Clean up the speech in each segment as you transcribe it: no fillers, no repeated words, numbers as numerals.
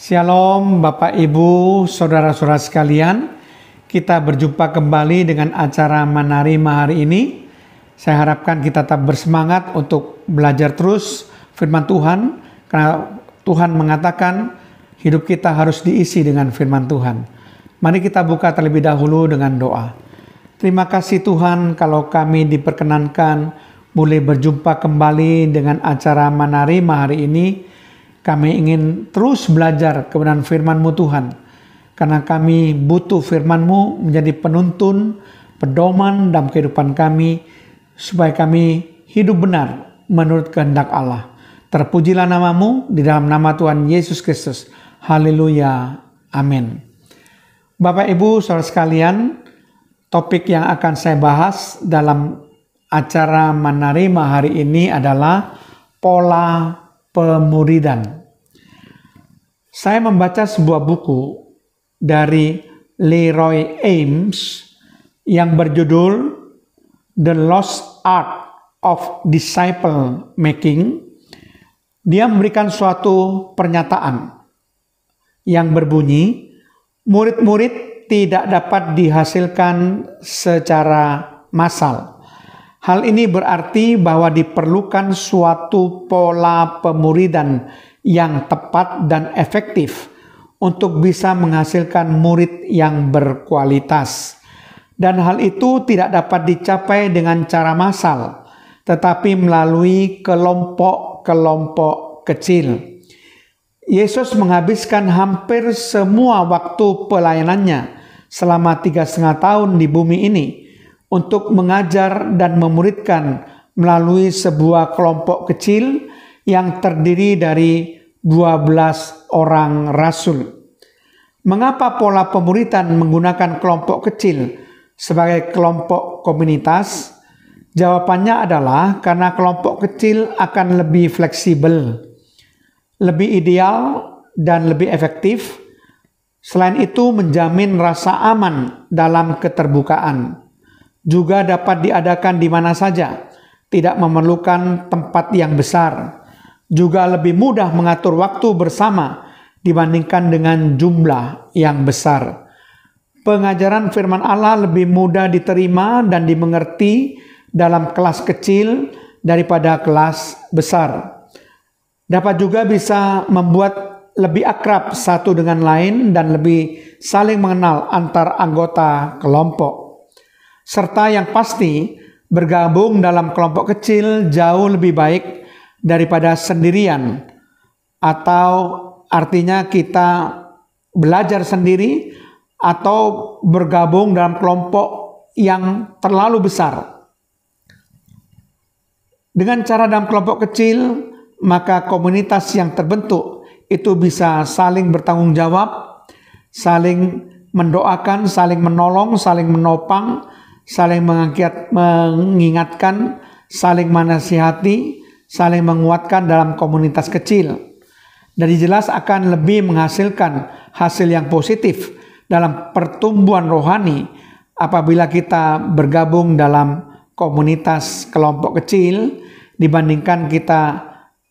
Shalom Bapak Ibu, Saudara-saudara sekalian. Kita berjumpa kembali dengan acara Manarima hari ini. Saya harapkan kita tetap bersemangat untuk belajar terus firman Tuhan. Karena Tuhan mengatakan hidup kita harus diisi dengan firman Tuhan. Mari kita buka terlebih dahulu dengan doa. Terima kasih Tuhan kalau kami diperkenankan boleh berjumpa kembali dengan acara Manarima hari ini. Kami ingin terus belajar kebenaran firman-Mu Tuhan. Karena kami butuh firman-Mu menjadi penuntun, pedoman dalam kehidupan kami. Supaya kami hidup benar menurut kehendak Allah. Terpujilah nama-Mu di dalam nama Tuhan Yesus Kristus. Haleluya. Amin. Bapak Ibu saudara sekalian, topik yang akan saya bahas dalam acara Manarima hari ini adalah pola pemuridan. Saya membaca sebuah buku dari Leroy Ames yang berjudul The Lost Art of Disciple Making. Dia memberikan suatu pernyataan yang berbunyi, murid-murid tidak dapat dihasilkan secara massal. Hal ini berarti bahwa diperlukan suatu pola pemuridan yang tepat dan efektif untuk bisa menghasilkan murid yang berkualitas. Dan hal itu tidak dapat dicapai dengan cara massal, tetapi melalui kelompok-kelompok kecil. Yesus menghabiskan hampir semua waktu pelayanannya selama 3,5 tahun di bumi ini untuk mengajar dan memuridkan melalui sebuah kelompok kecil yang terdiri dari 12 orang rasul. Mengapa pola pemuridan menggunakan kelompok kecil sebagai kelompok komunitas? Jawabannya adalah karena kelompok kecil akan lebih fleksibel, lebih ideal, dan lebih efektif. Selain itu menjamin rasa aman dalam keterbukaan. Juga dapat diadakan di mana saja, tidak memerlukan tempat yang besar. Juga lebih mudah mengatur waktu bersama dibandingkan dengan jumlah yang besar. Pengajaran firman Allah lebih mudah diterima dan dimengerti dalam kelas kecil daripada kelas besar. Dapat juga bisa membuat lebih akrab satu dengan lain dan lebih saling mengenal antar anggota kelompok. Serta yang pasti, bergabung dalam kelompok kecil jauh lebih baik daripada sendirian. Atau artinya kita belajar sendiri atau bergabung dalam kelompok yang terlalu besar. Dengan cara dalam kelompok kecil, maka komunitas yang terbentuk itu bisa saling bertanggung jawab, saling mendoakan, saling menolong, saling menopang, saling mengingatkan, saling menasihati, saling menguatkan dalam komunitas kecil. Dan jelas akan lebih menghasilkan hasil yang positif dalam pertumbuhan rohani apabila kita bergabung dalam komunitas kelompok kecil dibandingkan kita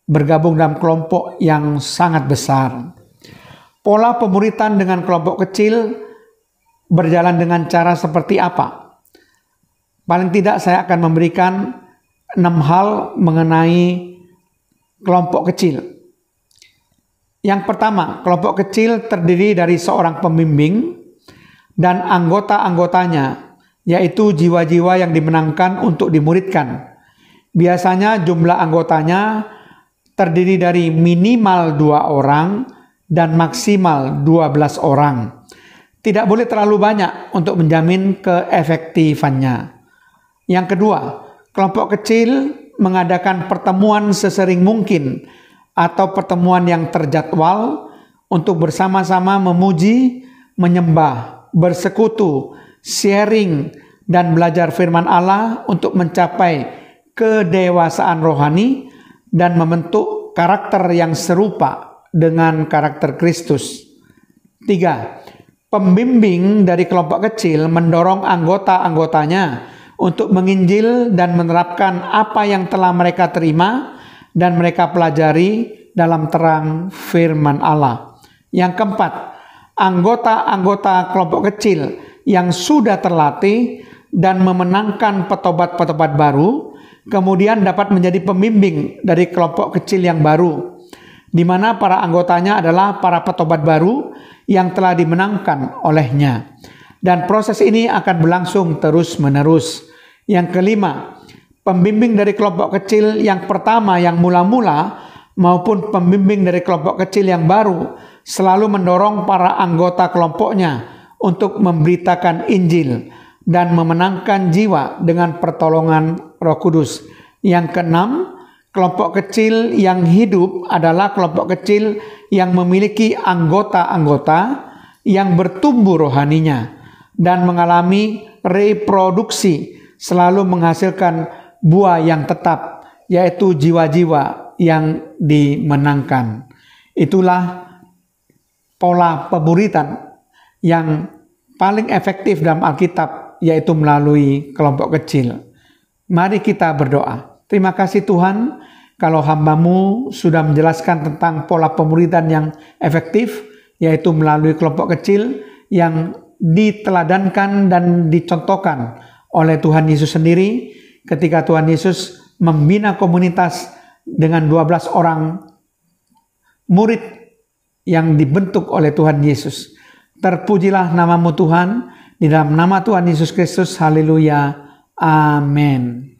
bergabung dalam kelompok yang sangat besar. Pola pemuridan dengan kelompok kecil berjalan dengan cara seperti apa? Paling tidak saya akan memberikan 6 hal mengenai kelompok kecil. Yang pertama, kelompok kecil terdiri dari seorang pembimbing dan anggota-anggotanya, yaitu jiwa-jiwa yang dimenangkan untuk dimuridkan. Biasanya jumlah anggotanya terdiri dari minimal 2 orang dan maksimal 12 orang. Tidak boleh terlalu banyak untuk menjamin keefektifannya. Yang kedua, kelompok kecil mengadakan pertemuan sesering mungkin atau pertemuan yang terjadwal untuk bersama-sama memuji, menyembah, bersekutu, sharing, dan belajar firman Allah untuk mencapai kedewasaan rohani dan membentuk karakter yang serupa dengan karakter Kristus. 3. Pembimbing dari kelompok kecil mendorong anggota-anggotanya untuk menginjil dan menerapkan apa yang telah mereka terima dan mereka pelajari dalam terang firman Allah. Yang keempat, anggota-anggota kelompok kecil yang sudah terlatih dan memenangkan petobat-petobat baru, kemudian dapat menjadi pembimbing dari kelompok kecil yang baru, di mana para anggotanya adalah para petobat baru yang telah dimenangkan olehnya. Dan proses ini akan berlangsung terus-menerus. Yang kelima, pembimbing dari kelompok kecil yang pertama yang mula-mula maupun pembimbing dari kelompok kecil yang baru selalu mendorong para anggota kelompoknya untuk memberitakan Injil dan memenangkan jiwa dengan pertolongan Roh Kudus. Yang keenam, kelompok kecil yang hidup adalah kelompok kecil yang memiliki anggota-anggota yang bertumbuh rohaninya dan mengalami reproduksi, selalu menghasilkan buah yang tetap, yaitu jiwa-jiwa yang dimenangkan. Itulah pola pemuridan yang paling efektif dalam Alkitab, yaitu melalui kelompok kecil. Mari kita berdoa. Terima kasih Tuhan, kalau hamba-Mu sudah menjelaskan tentang pola pemuridan yang efektif, yaitu melalui kelompok kecil yang diteladankan dan dicontohkan oleh Tuhan Yesus sendiri ketika Tuhan Yesus membina komunitas dengan 12 orang murid yang dibentuk oleh Tuhan Yesus. Terpujilah nama-Mu Tuhan, di dalam nama Tuhan Yesus Kristus, haleluya, amin.